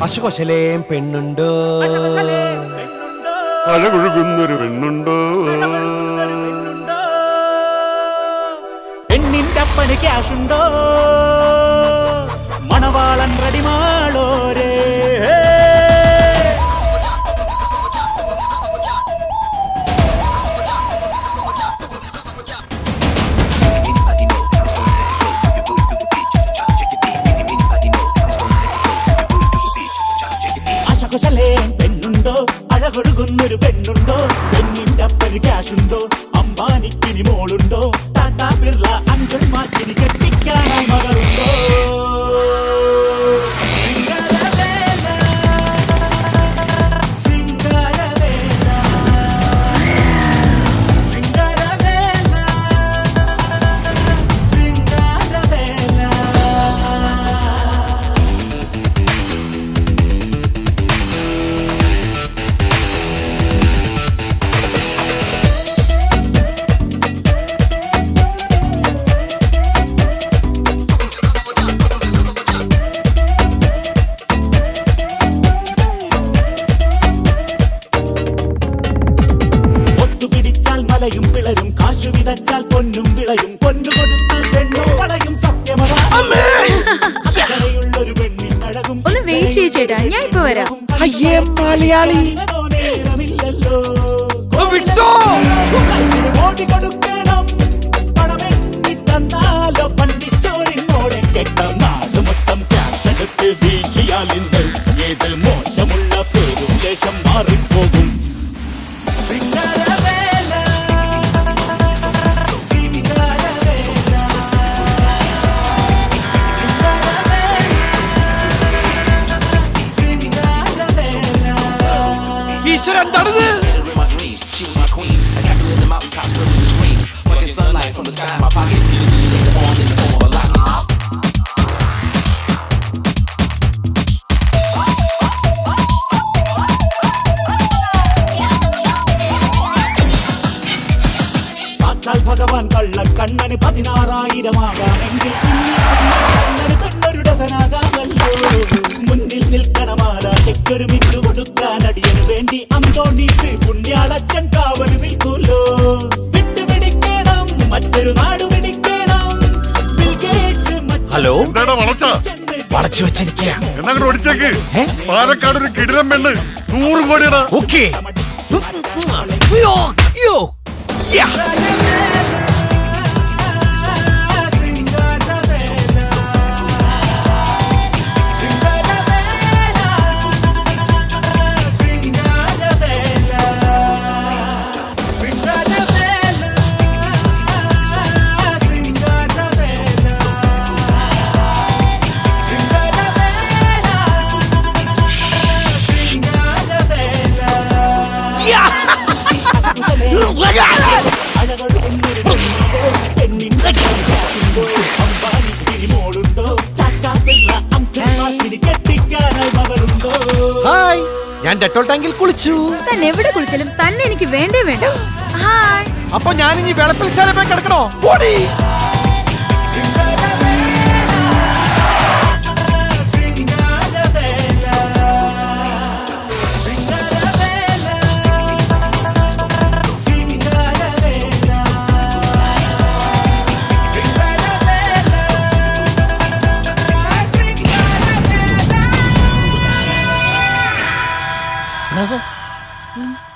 അശുകൊശലേം പെണ്ണുണ്ടോ, അഴകൊഴുകുന്നൊരു പെണ്ണുണ്ടോ, പെണ്ണിന്റെ അപ്പന് ക്യാഷുണ്ടോ, മണവാളൻ റെഡിമാളോരേ. അശകുശലേം പെണ്ണുണ്ടോ, അഴകൊഴുകുന്നൊരു പെണ്ണുണ്ടോ, പെണ്ണിന്റെ അപ്പന് ക്യാഷുണ്ടോ, അംബാനിക്കിനി മോളുണ്ടോ, ടാറ്റാ ബിർള അങ്കിൾമാർക്കിനി കെട്ടിക്കാനായി മകളുണ്ടോ. മലയും പിളരും, കാശു വിതച്ചാൽ പൊന്നും വിളയും, പൊന്നു കൊടുത്താൽ പെണ്ണും വളയും. സത്യമുള്ളൊരു പെണ്ണിൻ അഴകും. ഒന്ന് വെയിറ്റ് ചെയ്യ് ചേട്ടാ, ഞാൻ ഇപ്പൊ വരാം. അയ്യേ മലയാളി നേരമില്ലല്ലോ, ഓടി കൊടുക്കണം, പണമെണ്ണി തന്നാലോ പണ്ടിച്ചോറിനോടെ കെട്ട നാട് മൊത്തം ക്യാഷ് എടുത്ത് വീശിയാൽ ഇന്ന് ഏത് മോശമുള്ള പേരും ലേശം മാറിപ്പോകും. ഈശ്വരൻ എന്താണിത്? സാക്ഷാൽ ഭഗവാൻ കള്ള കണ്ണന് 16,000 ആകാമെങ്കിൽ കണ്ണൊരു ഡസനാകാമല്ലോ. മുന്നിൽ നിൽക്കണമാല തെക്കൊരു മിറ്റു കൊടുക്കാൻ അടിയന് വേണ്ടി അന്തോണീസ് പുണ്യാളച്ചൻ കാവല് നിൽക്കൂല്ലോ. വിട്ടുപിടിക്കണം, മറ്റൊരു നാട് പിടിക്കണം. ഹലോ, വളച്ചു വെച്ചിരിക്കുക. എന്നങ്ങോട്ട് ഓടിച്ചേക്ക്. പാലക്കാട് ഒരു കിടിലം പെണ്ണ് 100 കോടിയാണ്. ഓക്കേ. ഹായ്, ഞാൻ ഡെറ്റോൾ ടാങ്കിൽ കുളിച്ചു. തന്നെ എവിടെ കുളിച്ചാലും തന്നെ എനിക്ക് വേണ്ടേ വേണ്ട. ഹായ്. അപ്പൊ ഞാൻ ഇനി വെളപ്പിൽ ശാലപ്പേ കിടക്കണോ? ഓടി. Huh?